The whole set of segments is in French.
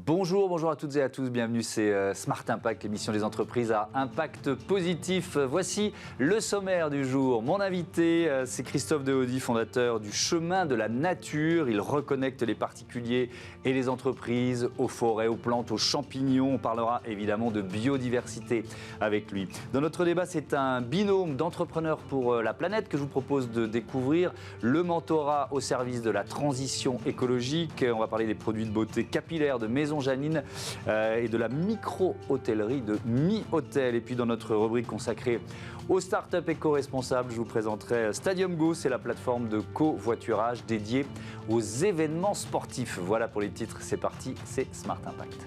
Bonjour à toutes et à tous, bienvenue, c'est Smart Impact, l'émission des entreprises à impact positif. Voici le sommaire du jour. Mon invité, c'est Christophe Deaudy, fondateur du Chemin de la Nature. Il reconnecte les particuliers et les entreprises aux forêts, aux plantes, aux champignons. On parlera évidemment de biodiversité avec lui. Dans notre débat, c'est un binôme d'entrepreneurs pour la planète que je vous propose de découvrir. Le mentorat au service de la transition écologique. On va parler des produits de beauté capillaire de Maison Janine et de la micro-hôtellerie de Mi-Hôtel. Et puis dans notre rubrique consacrée aux startups éco-responsables, je vous présenterai Stadium Go, c'est la plateforme de covoiturage dédiée aux événements sportifs. Voilà pour les titres, c'est parti, c'est Smart Impact.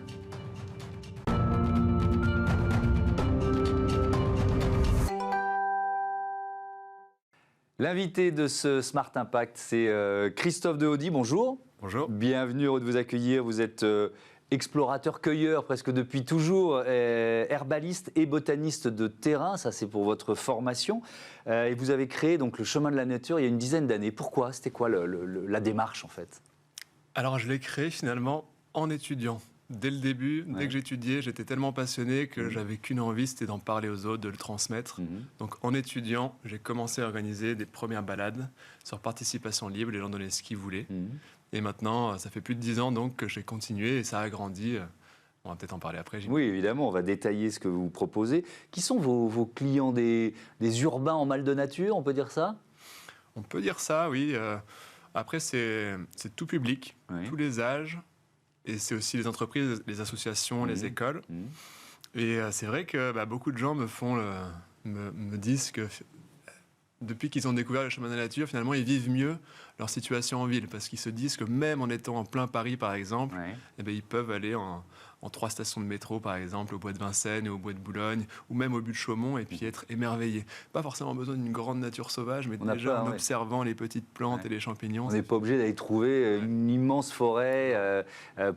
L'invité de ce Smart Impact, c'est Christophe Deaudy. Bonjour. Bonjour. Bienvenue, heureux de vous accueillir. Vous êtes explorateur-cueilleur presque depuis toujours, herbaliste et botaniste de terrain. Ça, c'est pour votre formation. Et vous avez créé donc le Chemin de la Nature il y a une dizaine d'années. Pourquoi? C'était quoi la démarche en fait? Alors, je l'ai créé finalement en étudiant. Dès le début, dès que j'étudiais, j'étais tellement passionné que j'avais qu'une envie, c'était d'en parler aux autres, de le transmettre. Donc en étudiant, j'ai commencé à organiser des premières balades sur participation libre, les gens donnaient ce qu'ils voulaient. Et maintenant, ça fait plus de 10 ans donc, que j'ai continué et ça a grandi. On va peut-être en parler après. Oui, évidemment, on va détailler ce que vous proposez. Qui sont vos clients, des urbains en mal de nature, on peut dire ça? On peut dire ça, oui. Après, c'est tout public, tous les âges. Et c'est aussi les entreprises, les associations, les écoles. Et c'est vrai que beaucoup de gens me disent que depuis qu'ils ont découvert le Chemin de la Nature, finalement, ils vivent mieux leur situation en ville. Parce qu'ils se disent que même en étant en plein Paris, par exemple, ils peuvent aller en 3 stations de métro, par exemple, au bois de Vincennes et au bois de Boulogne, ou même au but de Chaumont, et puis être émerveillés. Pas forcément besoin d'une grande nature sauvage, mais déjà en observant les petites plantes et les champignons. On n'est pas obligé d'aller trouver une immense forêt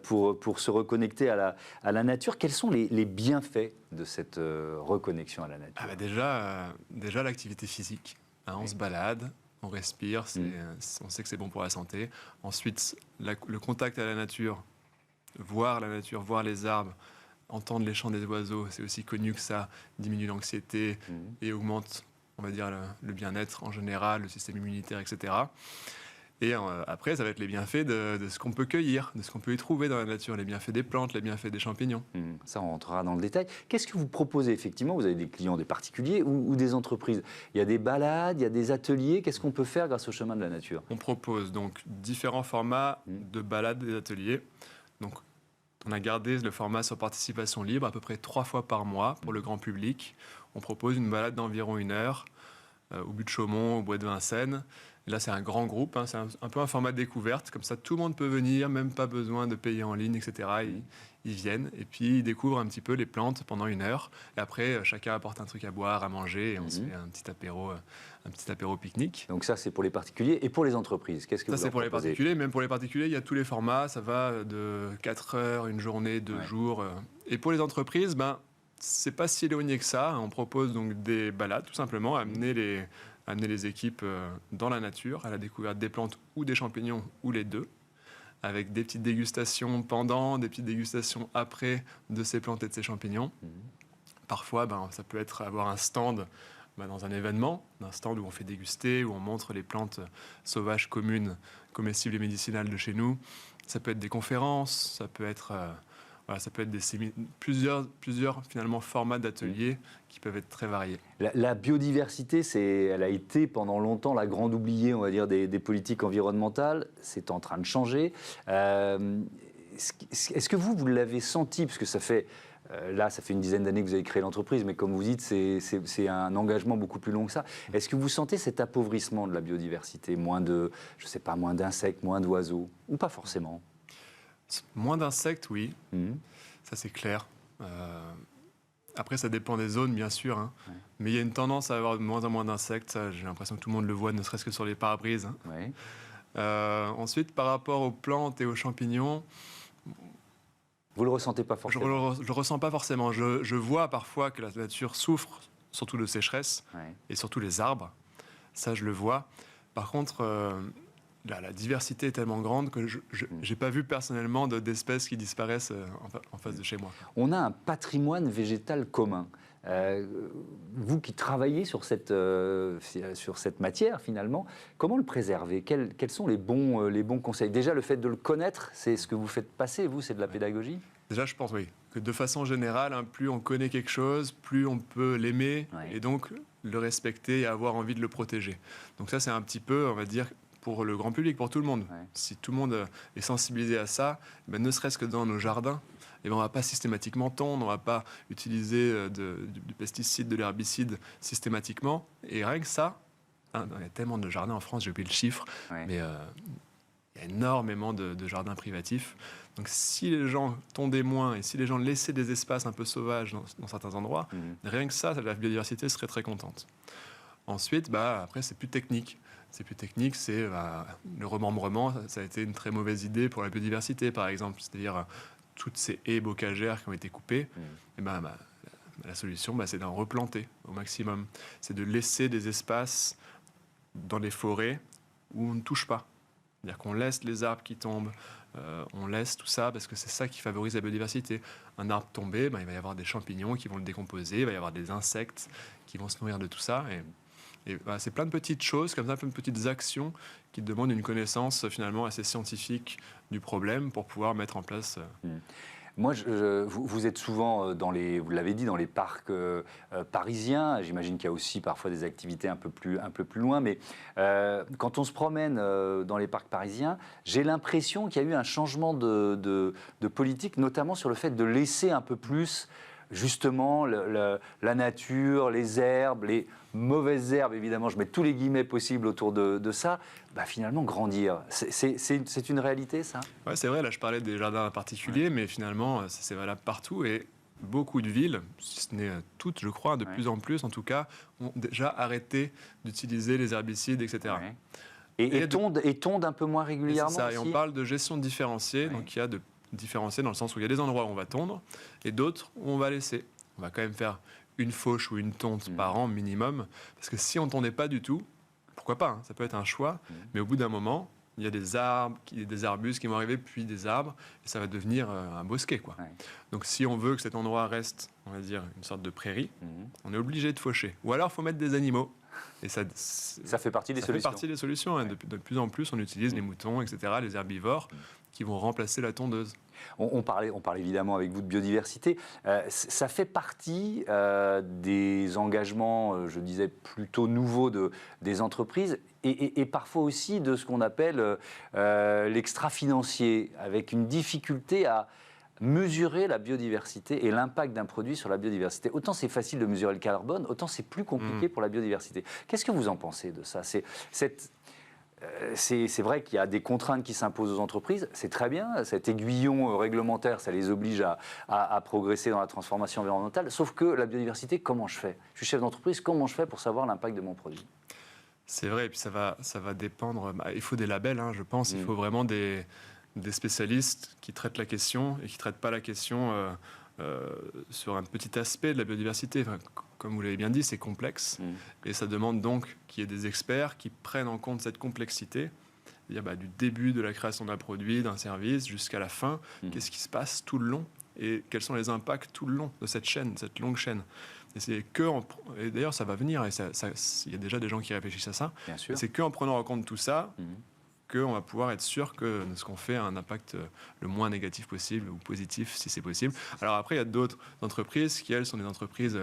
pour se reconnecter à la nature. Quels sont les bienfaits de cette reconnexion à la nature? Déjà l'activité physique. On se balade, on respire, on sait que c'est bon pour la santé. Ensuite, le contact à la nature, voir les arbres, entendre les chants des oiseaux, c'est aussi connu que ça diminue l'anxiété et augmente, on va dire, le bien-être en général, le système immunitaire, etc. Et après, ça va être les bienfaits de ce qu'on peut cueillir, de ce qu'on peut y trouver dans la nature, les bienfaits des plantes, les bienfaits des champignons. Ça, on rentrera dans le détail. Qu'est-ce que vous proposez effectivement? Vous avez des clients, des particuliers ou des entreprises? Il y a des balades, il y a des ateliers. Qu'est-ce qu'on peut faire grâce au Chemin de la Nature? On propose donc différents formats de balades et d'ateliers. Donc, on a gardé le format sur participation libre à peu près 3 fois par mois pour le grand public. On propose une balade d'environ 1 heure au but de Chaumont, au bois de Vincennes. Et là, c'est un grand groupe, c'est un peu un format de découverte. Comme ça, tout le monde peut venir, même pas besoin de payer en ligne, etc. Ils viennent et puis ils découvrent un petit peu les plantes pendant 1 heure. Et après, chacun apporte un truc à boire, à manger et on se fait un petit apéro pique-nique. Donc ça, c'est pour les particuliers et pour les entreprises. Qu'est-ce que vous Ça, c'est pour les proposez? particuliers. Même pour les particuliers, il y a tous les formats. Ça va de 4 heures, 1 journée, 2 jours. Et pour les entreprises, c'est pas si éloigné que ça. On propose donc des balades, tout simplement, amener les équipes dans la nature, à la découverte des plantes ou des champignons, ou les deux, avec des petites dégustations pendant, des petites dégustations après de ces plantes et de ces champignons. Parfois, ça peut être avoir un stand dans un événement, un stand où on fait déguster, où on montre les plantes sauvages communes, comestibles et médicinales de chez nous. Ça peut être des conférences, ça peut être... ça peut être plusieurs finalement formats d'ateliers qui peuvent être très variés. La biodiversité, elle a été pendant longtemps la grande oubliée, on va dire, des politiques environnementales. C'est en train de changer. Est-ce que vous l'avez senti? Parce que ça fait une dizaine d'années que vous avez créé l'entreprise, mais comme vous dites, c'est un engagement beaucoup plus long que ça. Est-ce que vous sentez cet appauvrissement de la biodiversité? Moins d'insectes, moins d'oiseaux? Ou pas forcément? Moins d'insectes, oui. Ça, c'est clair. Après, ça dépend des zones, bien sûr. Mais il y a une tendance à avoir de moins en moins d'insectes. J'ai l'impression que tout le monde le voit, ne serait-ce que sur les pare-brises. Ensuite, par rapport aux plantes et aux champignons... Vous ne le ressentez pas forcément? Je ne le ressens pas forcément. Je vois parfois que la nature souffre, surtout de sécheresse, et surtout les arbres. Ça, je le vois. Par contre... la diversité est tellement grande que je n'ai pas vu personnellement d'espèces qui disparaissent en face de chez moi. On a un patrimoine végétal commun. Vous qui travaillez sur cette matière, finalement, comment le préserver? Quels sont les bons conseils? Déjà, le fait de le connaître, c'est ce que vous faites passer, vous, c'est de la pédagogie? Déjà, je pense, oui, que de façon générale, plus on connaît quelque chose, plus on peut l'aimer, et donc le respecter et avoir envie de le protéger. Donc ça, c'est un petit peu, on va dire, pour le grand public, pour tout le monde. Si tout le monde est sensibilisé à ça, ne serait-ce que dans nos jardins, on ne va pas systématiquement tondre, on ne va pas utiliser du pesticide, de l'herbicide systématiquement. Et rien que ça, il y a tellement de jardins en France, j'ai oublié le chiffre, mais il y a énormément de jardins privatifs. Donc si les gens tondaient moins et si les gens laissaient des espaces un peu sauvages dans certains endroits, rien que ça, la biodiversité serait très contente. Ensuite, après, c'est plus technique. C'est le remembrement, ça a été une très mauvaise idée pour la biodiversité, par exemple. C'est-à-dire toutes ces haies bocagères qui ont été coupées, la solution, c'est d'en replanter au maximum. C'est de laisser des espaces dans les forêts où on ne touche pas. C'est-à-dire qu'on laisse les arbres qui tombent, on laisse tout ça parce que c'est ça qui favorise la biodiversité. Un arbre tombé, il va y avoir des champignons qui vont le décomposer, il va y avoir des insectes qui vont se nourrir de tout ça. Et c'est plein de petites choses, comme ça, plein de petites actions qui demandent une connaissance finalement assez scientifique du problème pour pouvoir mettre en place. Moi, vous êtes souvent vous l'avez dit, dans les parcs parisiens. J'imagine qu'il y a aussi parfois des activités un peu plus loin. Mais quand on se promène dans les parcs parisiens, j'ai l'impression qu'il y a eu un changement de politique, notamment sur le fait de laisser un peu plus justement la nature, les herbes, les mauvaises herbes, évidemment, je mets tous les guillemets possibles autour de ça, finalement grandir. C'est une réalité, ça? Oui, c'est vrai, là je parlais des jardins particuliers, mais finalement c'est valable partout. Et beaucoup de villes, si ce n'est toutes, je crois, de plus en plus en tout cas, ont déjà arrêté d'utiliser les herbicides, etc. Et tondent un peu moins régulièrement. C'est ça, aussi. et on parle de gestion différenciée, donc il y a de différencier dans le sens où il y a des endroits où on va tondre et d'autres où on va laisser. On va quand même faire une fauche ou une tonte par an minimum, parce que si on ne tondait pas du tout, pourquoi pas, ça peut être un choix, mais au bout d'un moment, il y a des arbres, des arbustes qui vont arriver, puis des arbres, et ça va devenir un bosquet, quoi. Donc si on veut que cet endroit reste, on va dire, une sorte de prairie, on est obligé de faucher. Ou alors, il faut mettre des animaux. Et ça fait partie des solutions. Ça fait partie des solutions. De plus en plus, on utilise les moutons, etc., les herbivores, qui vont remplacer la tondeuse. On parle évidemment avec vous de biodiversité. Ça fait partie des engagements, je disais, plutôt nouveaux des entreprises et parfois aussi de ce qu'on appelle l'extra-financier, avec une difficulté à mesurer la biodiversité et l'impact d'un produit sur la biodiversité. Autant c'est facile de mesurer le carbone, autant c'est plus compliqué pour la biodiversité. Qu'est-ce que vous en pensez de ça? C'est vrai qu'il y a des contraintes qui s'imposent aux entreprises, c'est très bien, cet aiguillon réglementaire, ça les oblige à progresser dans la transformation environnementale, sauf que la biodiversité, comment je fais? Je suis chef d'entreprise, comment je fais pour savoir l'impact de mon produit? C'est vrai, et puis ça va dépendre, il faut des labels, je pense, il faut vraiment des spécialistes qui traitent la question et qui ne traitent pas la question sur un petit aspect de la biodiversité. Enfin, comme vous l'avez bien dit, c'est complexe et ça demande donc qu'il y ait des experts qui prennent en compte cette complexité, c'est-à-dire du début de la création d'un produit, d'un service, jusqu'à la fin, qu'est-ce qui se passe tout le long et quels sont les impacts tout le long de cette chaîne, cette longue chaîne. Et d'ailleurs, ça va venir, et il y a déjà des gens qui réfléchissent à ça. C'est qu'en prenant en compte tout ça, qu'on va pouvoir être sûr que ce qu'on fait a un impact le moins négatif possible ou positif si c'est possible. Alors après, il y a d'autres entreprises qui, elles, sont des entreprises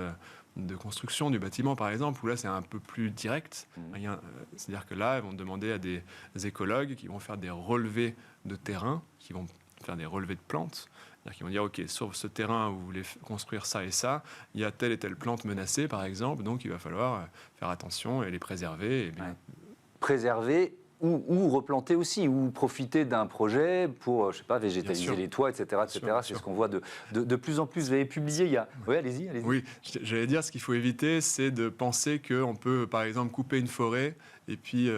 de construction du bâtiment, par exemple, où là, c'est un peu plus direct. C'est-à-dire que là, ils vont demander à des écologues qui vont faire des relevés de terrain, qui vont faire des relevés de plantes. C'est-à-dire qu'ils vont dire, OK, sur ce terrain où vous voulez construire ça et ça, il y a telle et telle plante menacée, par exemple, donc il va falloir faire attention et les préserver. Et bien... Préserver ou replanter aussi, ou profiter d'un projet pour, je sais pas, végétaliser les toits, etc. C'est ce qu'on voit de plus en plus. Vous avez publié il y a... Oui, allez-y. Oui, j'allais dire, ce qu'il faut éviter, c'est de penser qu'on peut, par exemple, couper une forêt, et puis,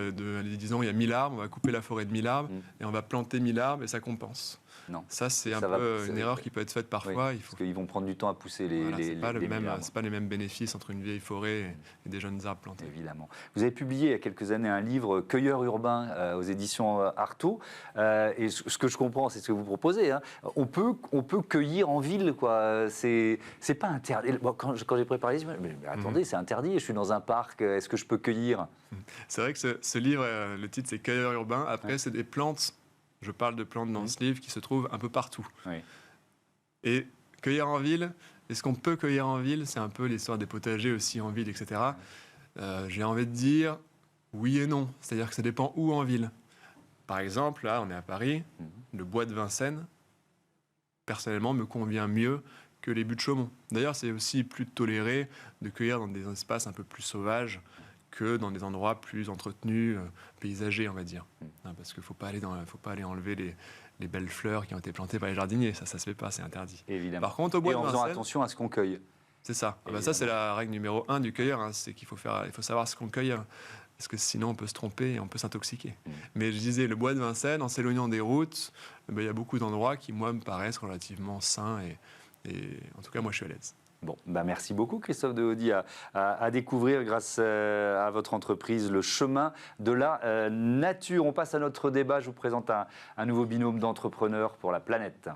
disons, il y a 1000 arbres, on va couper la forêt de 1000 arbres, et on va planter 1000 arbres, et ça compense. Non. Ça, c'est une erreur qui peut être faite parfois. Oui, parce qu'ils vont prendre du temps à pousser les c'est pas les mêmes bénéfices entre une vieille forêt et des jeunes arbres plantés. Évidemment. Vous avez publié il y a quelques années un livre Cueilleur urbain aux éditions Artaud. Et ce que je comprends, c'est ce que vous proposez. Hein. On peut cueillir en ville, quoi. C'est pas interdit. Bon, quand j'ai préparé ce livre, mais attendez, c'est interdit. Je suis dans un parc. Est-ce que je peux cueillir? C'est vrai que ce livre, le titre, c'est Cueilleur urbain. Après, c'est des plantes. Je parle de plantes dans ce livre qui se trouvent un peu partout. Oui. Et cueillir en ville, est-ce qu'on peut cueillir en ville? C'est un peu l'histoire des potagers aussi en ville, etc. J'ai envie de dire oui et non. C'est-à-dire que ça dépend où en ville. Par exemple, là, on est à Paris, le bois de Vincennes, personnellement, me convient mieux que les buttes de Chaumont. D'ailleurs, c'est aussi plus toléré de cueillir dans des espaces un peu plus sauvages que dans des endroits plus entretenus, paysagers, on va dire. Parce qu'il ne faut pas aller enlever les belles fleurs qui ont été plantées par les jardiniers. Ça se fait pas, c'est interdit. Évidemment. Par contre, au bois de Vincennes, en faisant attention à ce qu'on cueille. C'est ça. Ça, c'est la règle numéro 1 du cueilleur. C'est qu'il faut savoir ce qu'on cueille. Parce que sinon, on peut se tromper et on peut s'intoxiquer. Mais je disais, le bois de Vincennes, en s'éloignant des routes, il y a beaucoup d'endroits qui, moi, me paraissent relativement sains. Et en tout cas, moi, je suis à l'aise. Bon, merci beaucoup Christophe Dehaudi à découvrir grâce à votre entreprise le chemin de la nature. On passe à notre débat. Je vous présente un nouveau binôme d'entrepreneurs pour la planète.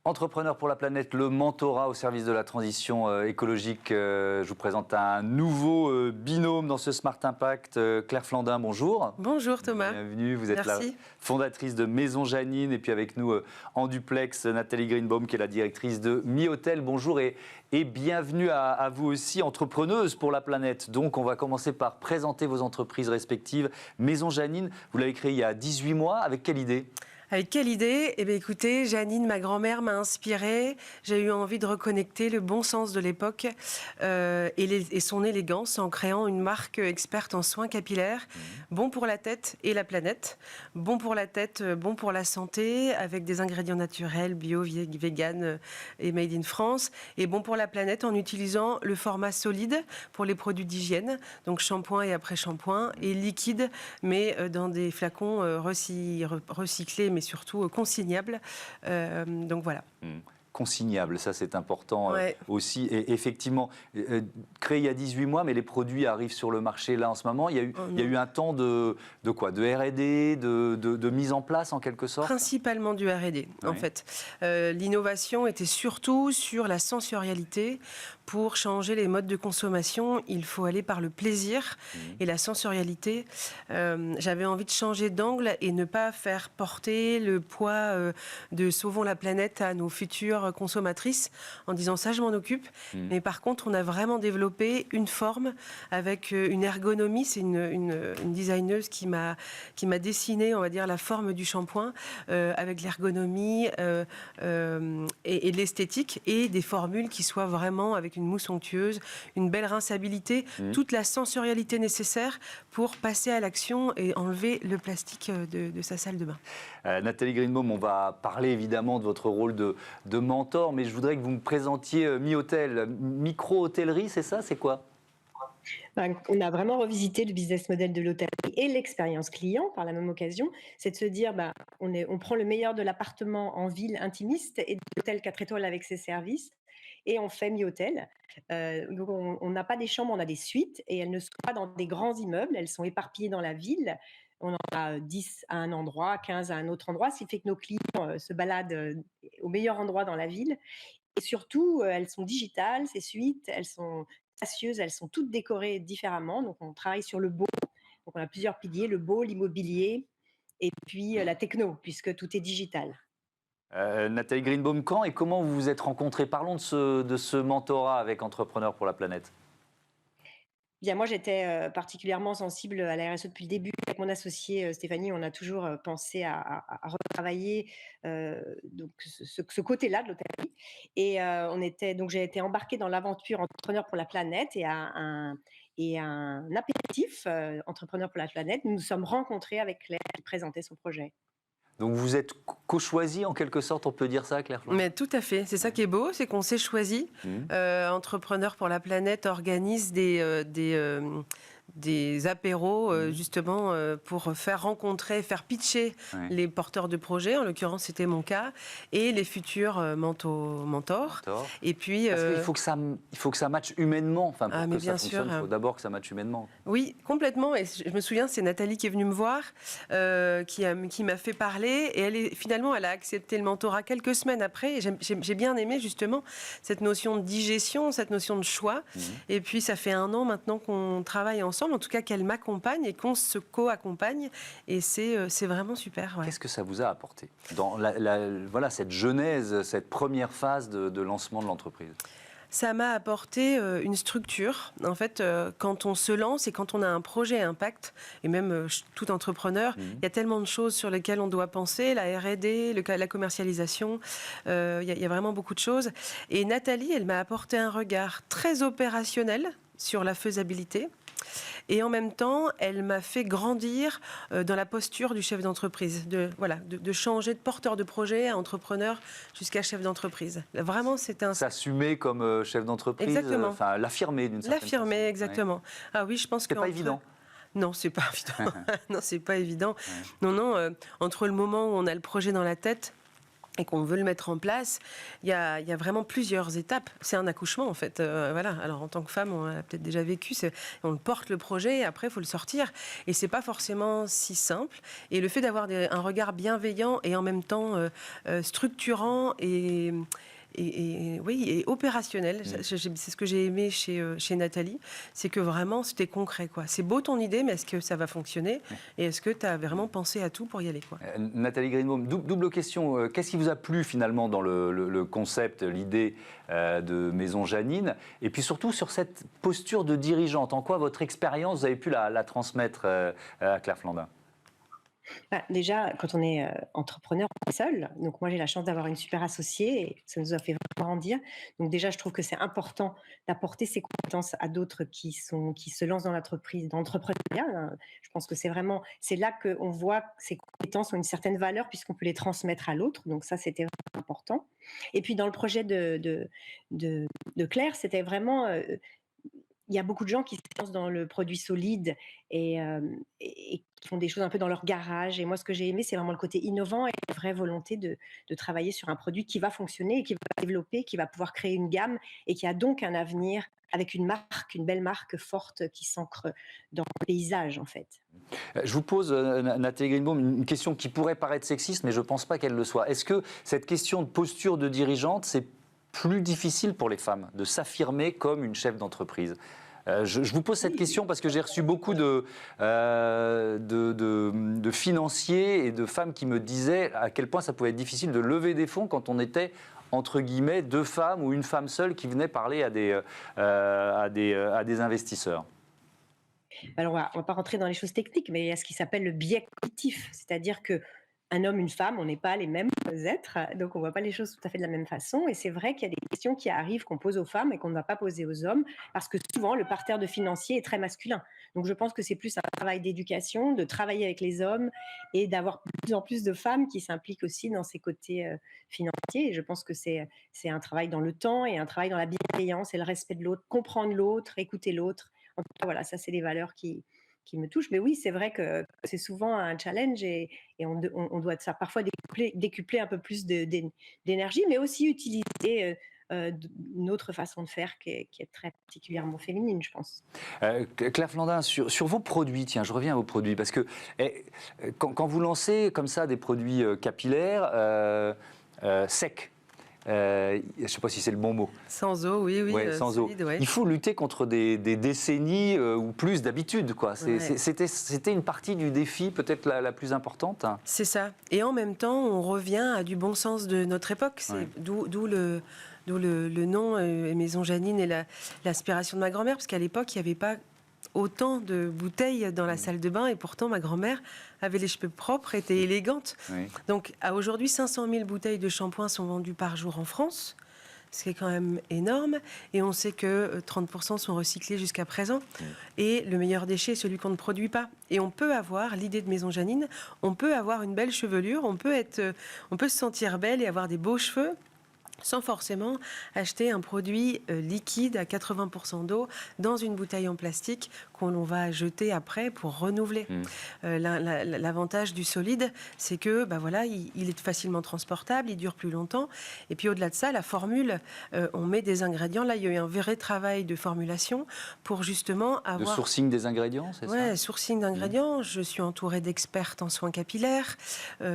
Entrepreneur pour la planète, le mentorat au service de la transition écologique. Je vous présente un nouveau binôme dans ce Smart Impact. Claire Flandin, bonjour. Bonjour Thomas. Bienvenue, vous êtes la fondatrice de Maison Janine. Et puis avec nous en duplex, Nathalie Greenbaum, qui est la directrice de Mi-Hôtel. Bonjour et bienvenue à vous aussi, entrepreneuse pour la planète. Donc on va commencer par présenter vos entreprises respectives. Maison Janine, vous l'avez créée il y a 18 mois. Avec quelle idée ? Avec quelle idée? Eh bien, écoutez, Janine, ma grand-mère, m'a inspirée. J'ai eu envie de reconnecter le bon sens de l'époque et son élégance en créant une marque experte en soins capillaires, bon pour la tête et la planète. Bon pour la tête, bon pour la santé, avec des ingrédients naturels, bio, vegan et made in France. Et bon pour la planète en utilisant le format solide pour les produits d'hygiène, donc shampoing et après-shampoing, et liquide, mais dans des flacons recyclés, mais surtout consignable. Donc voilà. Consignable, ça c'est important aussi. Et effectivement, créé il y a 18 mois, mais les produits arrivent sur le marché là en ce moment. Il y a eu un temps de quoi? De R&D, de mise en place en quelque sorte? Principalement du R&D, en fait. L'innovation était surtout sur la sensorialité. Pour changer les modes de consommation, il faut aller par le plaisir et la sensorialité. J'avais envie de changer d'angle et ne pas faire porter le poids de sauvons la planète à nos futures consommatrices en disant ça, je m'en occupe. Mais par contre, on a vraiment développé une forme avec une ergonomie. C'est une designeuse qui m'a dessiné, on va dire, la forme du shampoing avec l'ergonomie et l'esthétique et des formules qui soient vraiment avec une mousse onctueuse, une belle rinçabilité, toute la sensorialité nécessaire pour passer à l'action et enlever le plastique de sa salle de bain. Nathalie Greenbaum, on va parler évidemment de votre rôle de mentor, mais je voudrais que vous me présentiez Mi-Hôtel, micro-hôtellerie, c'est ça? C'est quoi? On a vraiment revisité le business model de l'hôtellerie et l'expérience client par la même occasion. C'est de se dire, on prend le meilleur de l'appartement en ville intimiste et de l'hôtel 4 étoiles avec ses services. Et on fait Mi-Hôtel. Donc on n'a pas des chambres, on a des suites et elles ne sont pas dans des grands immeubles, elles sont éparpillées dans la ville. On en a 10 à un endroit, 15 à un autre endroit, ce qui fait que nos clients se baladent au meilleur endroit dans la ville. Et surtout, elles sont digitales, ces suites, elles sont spacieuses, elles sont toutes décorées différemment. Donc on travaille sur le beau. Donc on a plusieurs piliers, le beau, l'immobilier et puis la techno, puisque tout est digital. Nathalie Greenbaum, quand et comment vous vous êtes rencontrés? Parlons de ce mentorat avec Entrepreneurs pour la planète. Bien, moi, j'étais particulièrement sensible à la RSE depuis le début. Avec mon associée Stéphanie, on a toujours pensé à retravailler donc ce côté-là de l'hôtellerie. Et donc j'ai été embarquée dans l'aventure Entrepreneurs pour la planète et un apéritif Entrepreneurs pour la planète. Nous nous sommes rencontrés avec Claire qui présentait son projet. Donc vous êtes co-choisi en quelque sorte, on peut dire ça, Claire Flandin? Mais tout à fait, c'est ça qui est beau, c'est qu'on s'est choisi. Entrepreneurs pour la planète organise des des apéros justement pour faire rencontrer, faire pitcher les porteurs de projets, en l'occurrence c'était mon cas, et les futurs mentors. Et puis parce qu'il faut que ça matche humainement, enfin pour que ça fonctionne, il faut d'abord que ça matche humainement. Oui, complètement. Et je me souviens, c'est Nathalie qui est venue me voir, qui m'a fait parler, et finalement elle a accepté le mentorat quelques semaines après. Et j'ai bien aimé justement cette notion de digestion, cette notion de choix. Et puis ça fait 1 an maintenant qu'on travaille ensemble, en tout cas qu'elle m'accompagne et qu'on se co-accompagne, et c'est vraiment super. Qu'est-ce que ça vous a apporté dans voilà, cette genèse, cette première phase de lancement de l'entreprise? Ça m'a apporté une structure. En fait, quand on se lance et quand on a un projet impact, et même tout entrepreneur, il y a tellement de choses sur lesquelles on doit penser, la R&D, la commercialisation, il y a vraiment beaucoup de choses. Et Nathalie, elle m'a apporté un regard très opérationnel sur la faisabilité. Et en même temps, elle m'a fait grandir dans la posture du chef d'entreprise, de changer de porteur de projet à entrepreneur jusqu'à chef d'entreprise. Vraiment, c'était un... S'assumer comme chef d'entreprise, enfin l'affirmer d'une certaine façon. L'affirmer, exactement. Ouais. Ah oui, je pense que... C'est pas évident. Non, c'est pas évident. Non, c'est pas évident. Ouais. Non, entre le moment où on a le projet dans la tête et qu'on veut le mettre en place, il y a vraiment plusieurs étapes. C'est un accouchement, en fait. Voilà. Alors, en tant que femme, on a peut-être déjà vécu, on porte le projet, et après, il faut le sortir. Et c'est pas forcément si simple. Et le fait d'avoir un regard bienveillant et en même temps structurant et opérationnel. C'est ce que j'ai aimé chez Nathalie, c'est que vraiment c'était concret, quoi. C'est beau ton idée, mais est-ce que ça va fonctionner? Et est-ce que tu as vraiment pensé à tout pour y aller, quoi? Nathalie Greenbaum, double question. Qu'est-ce qui vous a plu finalement dans le concept, l'idée de Maison Janine? Et puis surtout sur cette posture de dirigeante, en quoi votre expérience, vous avez pu la transmettre à Claire Flandin? Déjà, quand on est entrepreneur, on est seul. Donc moi, j'ai la chance d'avoir une super associée et ça nous a fait vraiment grandir. Donc déjà, je trouve que c'est important d'apporter ces compétences à d'autres qui se lancent dans l'entrepreneuriat. Je pense que c'est là qu'on voit que ces compétences ont une certaine valeur puisqu'on peut les transmettre à l'autre. Donc ça, c'était vraiment important. Et puis dans le projet de Claire, c'était vraiment... il y a beaucoup de gens qui se lancent dans le produit solide et qui font des choses un peu dans leur garage. Et moi, ce que j'ai aimé, c'est vraiment le côté innovant et la vraie volonté de travailler sur un produit qui va fonctionner et qui va développer, qui va pouvoir créer une gamme et qui a donc un avenir avec une belle marque forte qui s'ancre dans le paysage, en fait. Je vous pose, Nathalie Greenbaum, une question qui pourrait paraître sexiste, mais je ne pense pas qu'elle le soit. Est-ce que cette question de posture de dirigeante, c'est plus difficile pour les femmes de s'affirmer comme une chef d'entreprise? Je vous pose cette question parce que j'ai reçu beaucoup de financiers et de femmes qui me disaient à quel point ça pouvait être difficile de lever des fonds quand on était, entre guillemets, 2 femmes ou une femme seule qui venait parler à des investisseurs. Alors, on va pas rentrer dans les choses techniques, mais il y a ce qui s'appelle le biais cognitif, c'est-à-dire que un homme, une femme, on n'est pas les mêmes êtres, donc on ne voit pas les choses tout à fait de la même façon. Et c'est vrai qu'il y a des questions qui arrivent, qu'on pose aux femmes et qu'on ne va pas poser aux hommes, parce que souvent, le parterre de financier est très masculin. Donc je pense que c'est plus un travail d'éducation, de travailler avec les hommes et d'avoir de plus en plus de femmes qui s'impliquent aussi dans ces côtés financiers. Et je pense que c'est un travail dans le temps et un travail dans la bienveillance et le respect de l'autre, comprendre l'autre, écouter l'autre. En tout cas, voilà, ça, c'est des valeurs qui me touchent. Mais oui, c'est vrai que c'est souvent un challenge et on doit ça parfois décupler un peu plus d'énergie, mais aussi utiliser une autre façon de faire qui est très particulièrement féminine, je pense. Claire Flandin, sur vos produits, tiens, je reviens à vos produits, parce que quand vous lancez comme ça des produits capillaires, secs, je ne sais pas si c'est le bon mot. Sans eau, oui. Ouais, sans solide, eau. Ouais. Il faut lutter contre des décennies ou plus d'habitude, quoi. C'était une partie du défi, peut-être la plus importante. C'est ça. Et en même temps, on revient à du bon sens de notre époque. C'est d'où le nom Maison Janine et l'aspiration de ma grand-mère, parce qu'à l'époque, il n'y avait pas autant de bouteilles dans la salle de bain, et pourtant ma grand-mère avait les cheveux propres, était élégante. Oui. Donc aujourd'hui, 500 000 bouteilles de shampoing sont vendues par jour en France, ce qui est quand même énorme, et on sait que 30% sont recyclés jusqu'à présent. Oui. Et le meilleur déchet est celui qu'on ne produit pas. Et on peut avoir l'idée de Maison Janine, on peut avoir une belle chevelure, on peut se sentir belle et avoir des beaux cheveux, sans forcément acheter un produit liquide à 80% d'eau dans une bouteille en plastique qu'on va jeter après pour renouveler. L'avantage du solide, c'est que il est facilement transportable, il dure plus longtemps. Et puis au-delà de ça, la formule, on met des ingrédients. Là, il y a eu un vrai travail de formulation pour justement avoir... De sourcing des ingrédients, c'est ça ? Oui, sourcing d'ingrédients. Je suis entourée d'expertes en soins capillaires.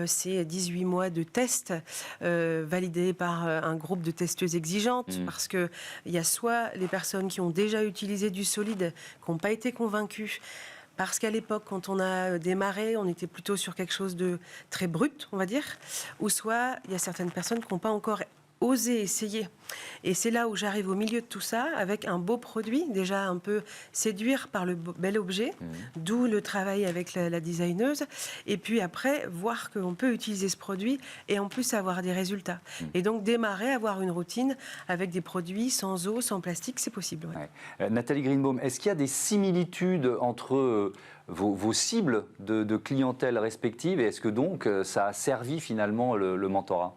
C'est 18 mois de tests validés par un groupe de testeuses exigeantes, parce qu'il y a soit les personnes qui ont déjà utilisé du solide, qui n'ont pas été convaincues, parce qu'à l'époque, quand on a démarré, on était plutôt sur quelque chose de très brut, on va dire, ou soit il y a certaines personnes qui n'ont pas encore osé essayer. Et c'est là où j'arrive au milieu de tout ça, avec un beau produit, déjà un peu séduire par le bel objet, d'où le travail avec la designeuse, et puis après, voir qu'on peut utiliser ce produit et en plus avoir des résultats. Et donc démarrer, avoir une routine avec des produits sans eau, sans plastique, c'est possible. Ouais. Ouais. Nathalie Greenbaum, est-ce qu'il y a des similitudes entre vos cibles de clientèle respectives, et est-ce que donc ça a servi finalement le mentorat ?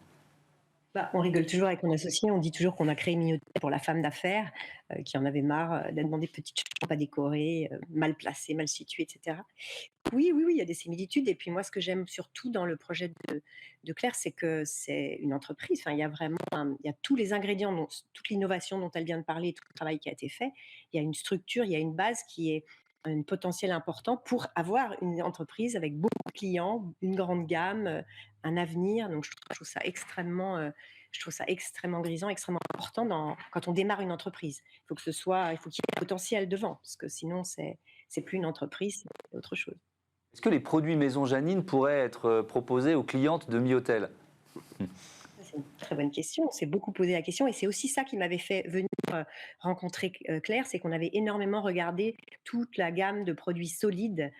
On rigole toujours avec mon associé, on dit toujours qu'on a créé Mimiotel pour la femme d'affaires qui en avait marre de demander petites chambres à décorer, mal placées, mal situées, etc. Oui, il y a des similitudes. Et puis moi, ce que j'aime surtout dans le projet de Claire, c'est que c'est une entreprise. Enfin, il y a vraiment il y a tous les ingrédients, toute l'innovation dont elle vient de parler, tout le travail qui a été fait. Il y a une structure, il y a une base qui est un potentiel important pour avoir une entreprise avec beaucoup de clients, une grande gamme, un avenir. Donc, je trouve ça extrêmement grisant, extrêmement important quand on démarre une entreprise. Il faut qu'il y ait un potentiel devant, parce que sinon, c'est plus une entreprise, c'est autre chose. Est-ce que les produits Maison Janine pourraient être proposés aux clientes de Mi-Hôtel ? C'est une très bonne question. On s'est beaucoup posé la question et c'est aussi ça qui m'avait fait venir rencontrer Claire, c'est qu'on avait énormément regardé toute la gamme de produits solides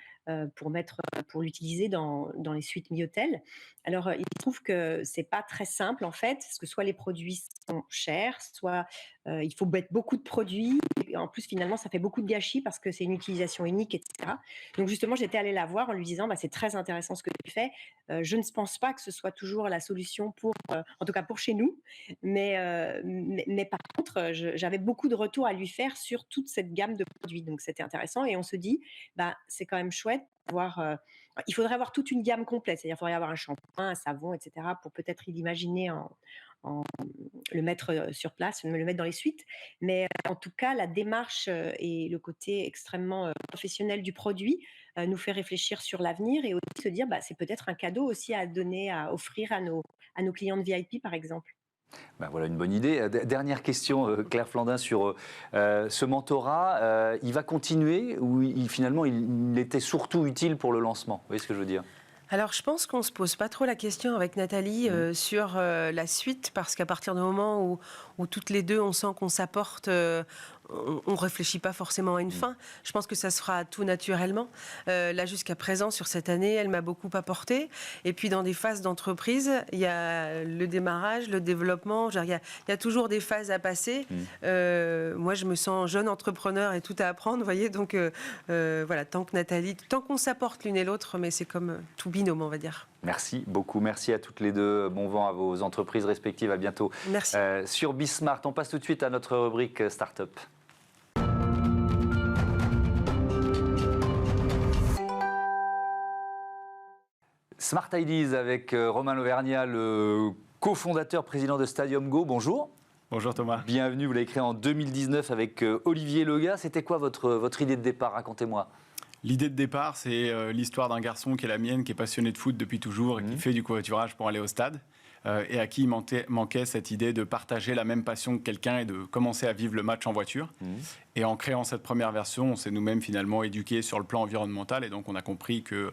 pour l'utiliser dans les suites Mi-Hôtel. Alors, il se trouve que c'est pas très simple en fait, parce que soit les produits sont chers, soit il faut mettre beaucoup de produits. Et en plus, finalement, ça fait beaucoup de gâchis parce que c'est une utilisation unique, etc. Donc justement, j'étais allée la voir en lui disant c'est très intéressant ce que tu fais. Je ne pense pas que ce soit toujours la solution en tout cas pour chez nous, mais par contre, j'avais beaucoup de retours à lui faire sur toute cette gamme de produits. Donc c'était intéressant et on se dit c'est quand même chouette d'avoir. Il faudrait avoir toute une gamme complète, c'est-à-dire il faudrait avoir un shampoing, un savon, etc. pour peut-être l'imaginer le mettre sur place, le mettre dans les suites. Mais en tout cas, la démarche et le côté extrêmement professionnel du produit nous fait réfléchir sur l'avenir et aussi se dire c'est peut-être un cadeau aussi à donner, à offrir à nos clients de VIP, par exemple. Voilà une bonne idée. Dernière question, Claire Flandin, sur ce mentorat. Il va continuer ou finalement il était surtout utile pour le lancement ? Vous voyez ce que je veux dire ? Alors, je pense qu'on ne se pose pas trop la question avec Nathalie sur la suite, parce qu'à partir du moment où toutes les deux, on sent qu'on s'apporte, on ne réfléchit pas forcément à une fin. Je pense que ça se fera tout naturellement. Là, jusqu'à présent, sur cette année, elle m'a beaucoup apporté. Et puis, dans des phases d'entreprise, il y a le démarrage, le développement. Il y a toujours des phases à passer. Moi, je me sens jeune entrepreneur et tout à apprendre, vous voyez. Donc, voilà, tant qu'on s'apporte l'une et l'autre, mais c'est comme tout binôme, on va dire. Merci beaucoup, merci à toutes les deux. Bon vent à vos entreprises respectives, à bientôt. Merci. Sur Bismart, on passe tout de suite à notre rubrique Start-up. Smart Ideas avec Romain Lauvergnat, le cofondateur, président de Stadium Go. Bonjour. Bonjour Thomas. Bienvenue, vous l'avez créé en 2019 avec Olivier Lega. C'était quoi votre idée de départ ? Racontez-moi. L'idée de départ, c'est l'histoire d'un garçon qui est la mienne, qui est passionné de foot depuis toujours et qui fait du covoiturage pour aller au stade. Et à qui il manquait cette idée de partager la même passion que quelqu'un et de commencer à vivre le match en voiture. Et en créant cette première version, on s'est nous-mêmes finalement éduqués sur le plan environnemental et donc on a compris que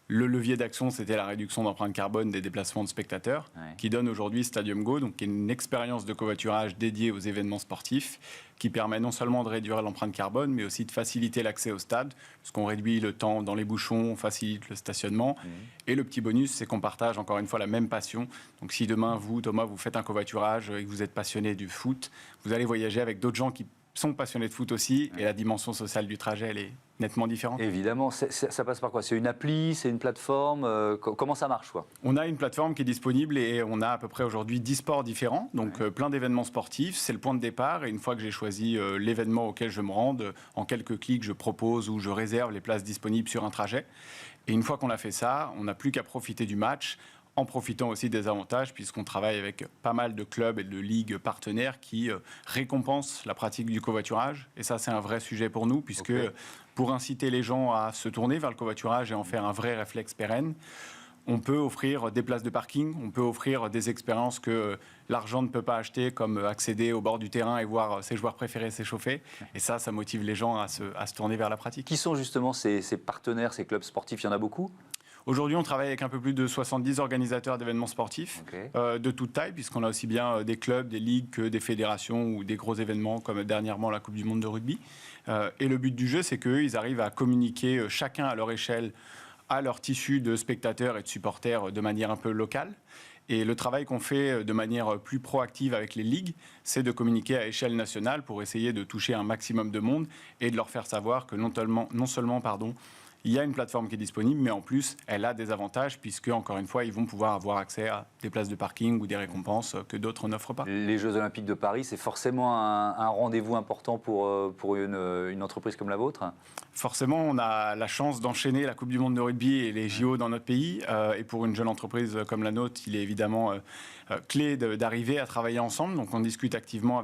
le levier d'action, c'était la réduction d'empreinte carbone des déplacements de spectateurs, qui donne aujourd'hui Stadium Go, donc qui est une expérience de covoiturage dédiée aux événements sportifs, qui permet non seulement de réduire l'empreinte carbone, mais aussi de faciliter l'accès au stade, parce qu'on réduit le temps dans les bouchons, on facilite le stationnement. Et le petit bonus, c'est qu'on partage encore une fois la même passion. Donc si demain, vous, Thomas, vous faites un covoiturage et que vous êtes passionné du foot, vous allez voyager avec d'autres gens qui sont passionnés de foot aussi, et la dimension sociale du trajet, elle est nettement différente. Évidemment, ça passe par quoi? C'est une appli, c'est une plateforme, comment ça marche quoi? On a une plateforme qui est disponible et on a à peu près aujourd'hui 10 sports différents, donc plein d'événements sportifs. C'est le point de départ et une fois que j'ai choisi l'événement auquel je me rende, en quelques clics, je propose ou je réserve les places disponibles sur un trajet. Et une fois qu'on a fait ça, on n'a plus qu'à profiter du match, en profitant aussi des avantages, puisqu'on travaille avec pas mal de clubs et de ligues partenaires qui récompensent la pratique du covoiturage. Et ça, c'est un vrai sujet pour nous, puisque pour inciter les gens à se tourner vers le covoiturage et en faire un vrai réflexe pérenne, on peut offrir des places de parking, on peut offrir des expériences que l'argent ne peut pas acheter, comme accéder au bord du terrain et voir ses joueurs préférés s'échauffer. Et ça motive les gens à se tourner vers la pratique. Qui sont justement ces partenaires, ces clubs sportifs? Il y en a beaucoup? Aujourd'hui, on travaille avec un peu plus de 70 organisateurs d'événements sportifs de toute taille, puisqu'on a aussi bien des clubs, des ligues que des fédérations ou des gros événements comme dernièrement la Coupe du Monde de rugby. Et le but du jeu, c'est qu'eux, ils arrivent à communiquer chacun à leur échelle à leur tissu de spectateurs et de supporters de manière un peu locale. Et le travail qu'on fait de manière plus proactive avec les ligues, c'est de communiquer à échelle nationale pour essayer de toucher un maximum de monde et de leur faire savoir que non seulement il y a une plateforme qui est disponible, mais en plus, elle a des avantages, puisque, encore une fois, ils vont pouvoir avoir accès à des places de parking ou des récompenses que d'autres n'offrent pas. Les Jeux Olympiques de Paris, c'est forcément un rendez-vous important pour une entreprise comme la vôtre? Forcément, on a la chance d'enchaîner la Coupe du Monde de rugby et les JO dans notre pays. Et pour une jeune entreprise comme la nôtre, il est évidemment clé d'arriver à travailler ensemble. Donc, on discute activement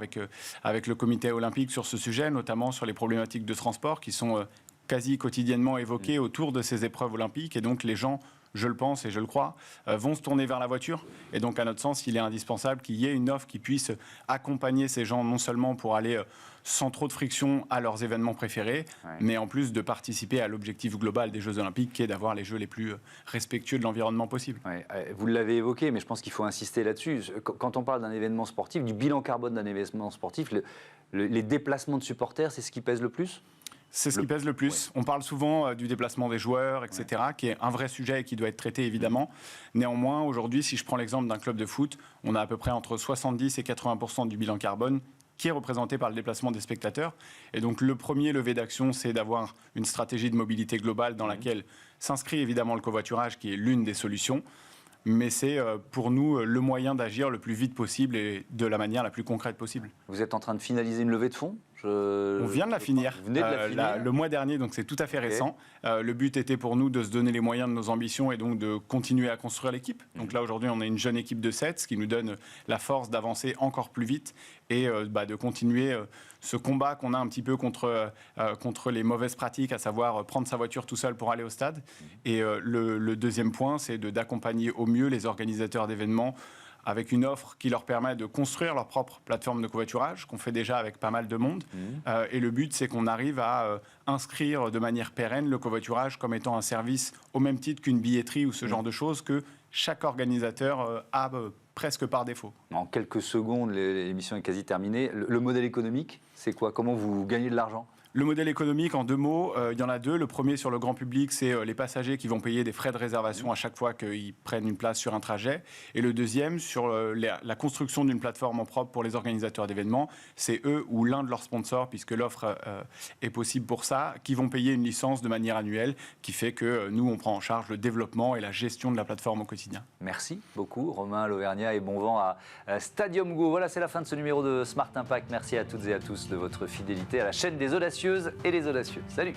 avec le comité olympique sur ce sujet, notamment sur les problématiques de transport qui sont quasi quotidiennement évoquées autour de ces épreuves olympiques. Et donc, les gens, je le pense et je le crois, vont se tourner vers la voiture. Et donc, à notre sens, il est indispensable qu'il y ait une offre qui puisse accompagner ces gens, non seulement pour aller sans trop de friction à leurs événements préférés, mais en plus de participer à l'objectif global des Jeux Olympiques, qui est d'avoir les Jeux les plus respectueux de l'environnement possible. Vous l'avez évoqué, mais je pense qu'il faut insister là-dessus. Quand on parle d'un événement sportif, du bilan carbone d'un événement sportif, les déplacements de supporters, c'est ce qui pèse le plus? C'est ce qui pèse le plus. On parle souvent du déplacement des joueurs, etc., qui est un vrai sujet et qui doit être traité, évidemment. Néanmoins, aujourd'hui, si je prends l'exemple d'un club de foot, on a à peu près entre 70 et 80% du bilan carbone qui est représenté par le déplacement des spectateurs. Et donc, le premier levier d'action, c'est d'avoir une stratégie de mobilité globale dans laquelle s'inscrit évidemment le covoiturage, qui est l'une des solutions. Mais c'est pour nous le moyen d'agir le plus vite possible et de la manière la plus concrète possible. Vous êtes en train de finaliser une levée de fonds? On vient de la finir. Vous venez de la finir le mois dernier, donc c'est tout à fait récent. Le but était pour nous de se donner les moyens de nos ambitions et donc de continuer à construire l'équipe. Donc là, aujourd'hui, on est une jeune équipe de 7, ce qui nous donne la force d'avancer encore plus vite et de continuer ce combat qu'on a un petit peu contre les mauvaises pratiques, à savoir prendre sa voiture tout seul pour aller au stade. Et le deuxième point, c'est d'accompagner au mieux les organisateurs d'événements avec une offre qui leur permet de construire leur propre plateforme de covoiturage, qu'on fait déjà avec pas mal de monde. Et le but, c'est qu'on arrive à inscrire de manière pérenne le covoiturage comme étant un service au même titre qu'une billetterie ou ce genre de choses que chaque organisateur a presque par défaut. En quelques secondes, l'émission est quasi terminée. Le modèle économique, c'est quoi? Comment vous gagnez de l'argent? Le modèle économique, en 2 mots, il y en a 2. Le premier, sur le grand public, c'est les passagers qui vont payer des frais de réservation à chaque fois qu'ils prennent une place sur un trajet. Et le deuxième, sur la construction d'une plateforme en propre pour les organisateurs d'événements, c'est eux ou l'un de leurs sponsors, puisque l'offre est possible pour ça, qui vont payer une licence de manière annuelle, qui fait que nous, on prend en charge le développement et la gestion de la plateforme au quotidien. Merci beaucoup, Romain Lauvergnat, et bon vent à Stadium Go. Voilà, c'est la fin de ce numéro de Smart Impact. Merci à toutes et à tous de votre fidélité à la chaîne des audacieuses et les audacieux. Salut!